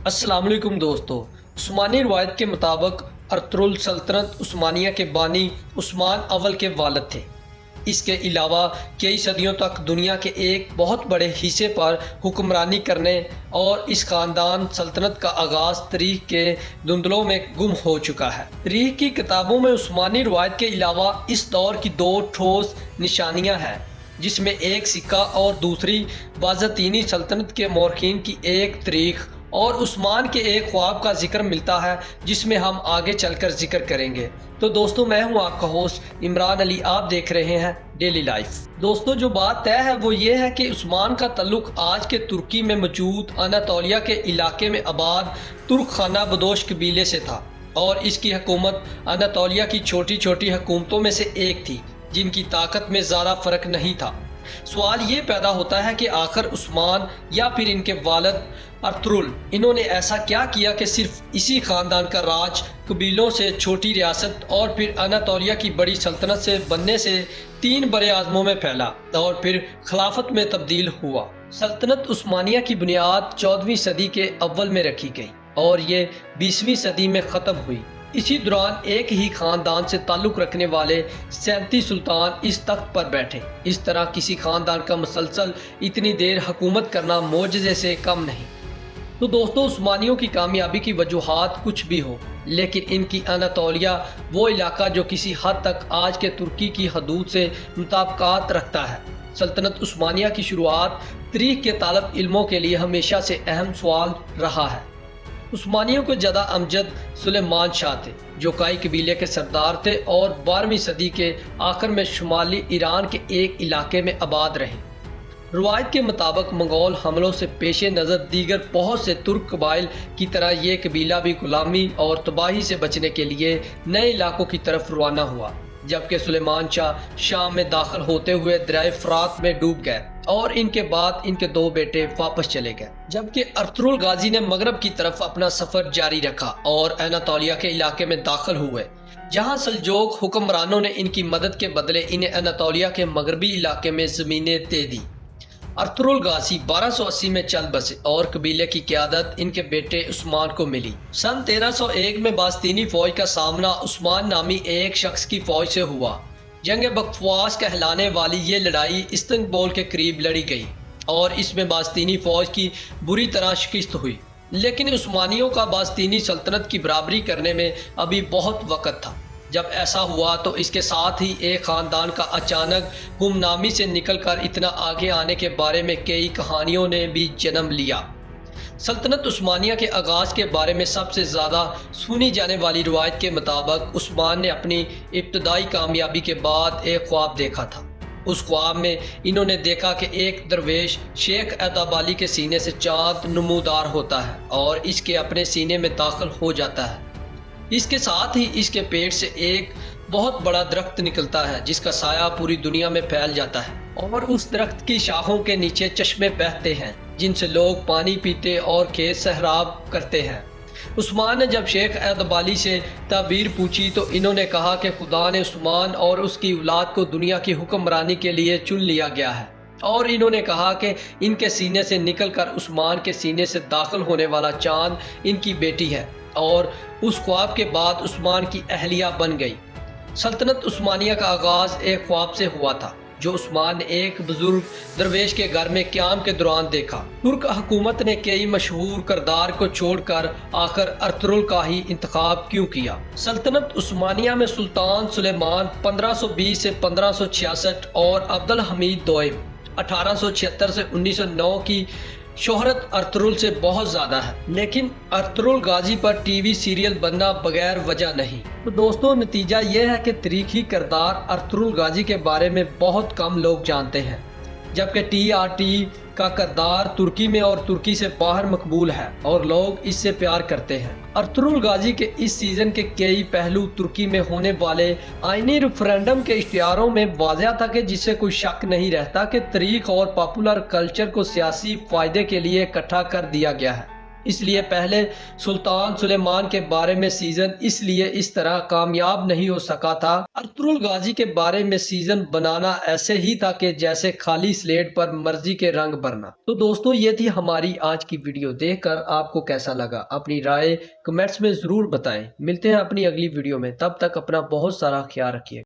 अस्सलाम वालेकुम दोस्तों। उस्मानी रवायत के मुताबिक अर्तुगरुल सल्तनत उस्मानिया के बानी उस्मान अव्वल के वालिद थे। इसके अलावा कई सदियों तक दुनिया के एक बहुत बड़े हिस्से पर हुक्मरानी करने और इस ख़ानदान सल्तनत का आगाज़ तारीख़ के धुंधलों में गुम हो चुका है। तारीख़ की किताबों में उस्मानी रवायत के अलावा इस दौर की दो ठोस निशानियाँ हैं, जिसमें एक सिक्का और दूसरी बाज़तीनी सल्तनत के मौरखीन की एक तारीख़ और उस्मान के एक ख्वाब का जिक्र मिलता है, जिसमें हम आगे चलकर जिक्र करेंगे। तो दोस्तों, मैं हूं आपका होस्ट इमरान अली, आप देख रहे हैं डेली लाइफ। दोस्तों, जो बात तय है वो ये है कि उस्मान का तल्लुक आज के तुर्की में मौजूद अनातोलिया के इलाके में आबाद तुर्क खाना बदोश कबीले से था और इसकी हुकूमत अनातोलिया की छोटी छोटी हुकूमतों में से एक थी, जिनकी ताकत में ज़्यादा फ़र्क नहीं था। सवाल ये पैदा होता है कि आखिर उस्मान या फिर इनके वालिद अर्तुगरुल इन्होंने ऐसा क्या किया कि सिर्फ इसी ख़ानदान का राज कबीलों से छोटी रियासत और फिर अनातोलिया की बड़ी सल्तनत से बनने से 3 बड़े आज़मों में फैला और फिर खिलाफत में तब्दील हुआ। सल्तनत उस्मानिया की बुनियाद 14वीं सदी के अव्वल में रखी गई और ये 20वीं सदी में ख़त्म हुई। इसी दौरान एक ही ख़ानदान से ताल्लुक़ रखने वाले 37 सुल्तान इस तख्त पर बैठे। इस तरह किसी ख़ानदान का मुसलसल इतनी देर हुकूमत करना मोजज़े से कम नहीं। तो दोस्तों, उस्मानियों की कामयाबी की वजूहात कुछ भी हो, लेकिन इनकी अनातोलिया वो इलाका जो किसी हद तक आज के तुर्की की हदूद से मुताबिकात रखता है। सल्तनत उस्मानिया की शुरुआत तारीख़ के तालिब इल्मों के लिए हमेशा से अहम सवाल रहा है। उस्मानियों के ज़्यादा अमजद सुलेमान शाह थे, जो काई कबीले के सरदार थे और 12वीं सदी के आखिर में शुमाली ईरान के एक इलाके में आबाद रहे। रवायत के मुताबिक मंगोल हमलों से पेश नज़र दीगर बहुत से तुर्क कबाइल की तरह ये कबीला भी गुलामी और तबाही से बचने के लिए नए इलाकों की तरफ रवाना हुआ, जबकि सुलेमान शाह शाम में दाखिल होते हुए दरिया फ़रात में डूब गए और इनके बाद इनके 2 बेटे वापस चले गए, जबकि अर्तुगरुल गाजी ने मगरब की तरफ अपना सफ़र जारी रखा और अनातोलिया के इलाके में दाखिल हुए, जहां सल्जोक हुक्मरानों ने इनकी मदद के बदले इन्हें अनातोलिया के मगरबी इलाके में ज़मीनें दे दी। अर्तुगरुल गाजी 1280 में चल बसे और कबीले की क़यादत इनके बेटे उस्मान को मिली। सन 1301 में बास्तीनी फ़ौज का सामना उस्मान नामी एक शख्स की फ़ौज से हुआ। जंग बकवास कहलाने वाली ये लड़ाई इस्तांबुल के करीब लड़ी गई और इसमें बास्तीनी फ़ौज की बुरी तरह शिकस्त हुई, लेकिन उस्मानियों का बास्तीनी सल्तनत की बराबरी करने में अभी बहुत वक़्त था। जब ऐसा हुआ तो इसके साथ ही एक ख़ानदान का अचानक गुमनामी से निकलकर इतना आगे आने के बारे में कई कहानियों ने भी जन्म लिया। सल्तनत उस्मानिया के आगाज़ के बारे में सबसे ज़्यादा सुनी जाने वाली रवायत के मुताबिक उस्मान ने अपनी इब्तदाई कामयाबी के बाद एक ख्वाब देखा था। उस ख्वाब में इन्होंने देखा कि एक दरवेश शेख एताबाली के सीने से चाँद नमूदार होता है और इसके अपने सीने में दाखिल हो जाता है। इसके साथ ही इसके पेट से एक बहुत बड़ा दरख्त निकलता है, जिसका साया पूरी दुनिया में फैल जाता है और उस दरख्त की शाखों के नीचे चश्मे बहते हैं, जिनसे लोग पानी पीते और खेत सहराब करते हैं। उस्मान ने जब शेख एताबाली से ताबीर पूछी तो इन्होंने कहा कि खुदा ने उस्मान और उसकी औलाद को दुनिया की हुक्मरानी के लिए चुन लिया गया है, और इन्होंने कहा कि इनके सीने से निकलकर उस्मान के सीने से दाखिल होने वाला चाँद इनकी बेटी है और उस ख्वाब के बाद उस्मान की अहलिया बन गई। सल्तनत उस्मानिया का आगाज़ एक ख्वाब से हुआ था, जो उस्मान ने एक बुजुर्ग दरवेश के घर में क़याम के दौरान देखा। तुर्क हुकूमत ने कई मशहूर किरदार को छोड़कर आखिर अर्तुगरुल का ही इंतखाब क्यों किया? सल्तनत उस्मानिया में सुल्तान सुलेमान 1520 से 1566 और अब्दुल हमीद दोइम 1876 से 1909 की शोहरत अर्तुगरुल से बहुत ज़्यादा है, लेकिन अर्तुगरुल गाजी पर टीवी सीरियल बनना बगैर वजह नहीं। तो दोस्तों, नतीजा ये है कि तारीख़ी किरदार अर्तुगरुल गाजी के बारे में बहुत कम लोग जानते हैं, जबकि TRT का किरदार तुर्की में और तुर्की से बाहर मकबूल है और लोग इससे प्यार करते हैं। अर्तुगरुल गाजी के इस सीज़न के कई पहलू तुर्की में होने वाले आईनी रेफरेंडम के इश्तिहारों में वाज़ह था, कि जिससे कोई शक नहीं रहता कि तारीख़ और पॉपुलर कल्चर को सियासी फ़ायदे के लिए इकट्ठा कर दिया गया है। اس لیے پہلے سلطان سلیمان کے بارے میں سیزن اس لیے اس طرح کامیاب نہیں ہو سکا تھا۔ ارطغرل غازی کے بارے میں سیزن بنانا ایسے ہی تھا کہ جیسے خالی سلیٹ پر مرضی کے رنگ بھرنا۔ تو دوستو یہ تھی ہماری آج کی ویڈیو، دیکھ کر آپ کو کیسا لگا اپنی رائے کمنٹس میں ضرور بتائیں۔ ملتے ہیں اپنی اگلی ویڈیو میں، تب تک اپنا بہت سارا خیال رکھیے۔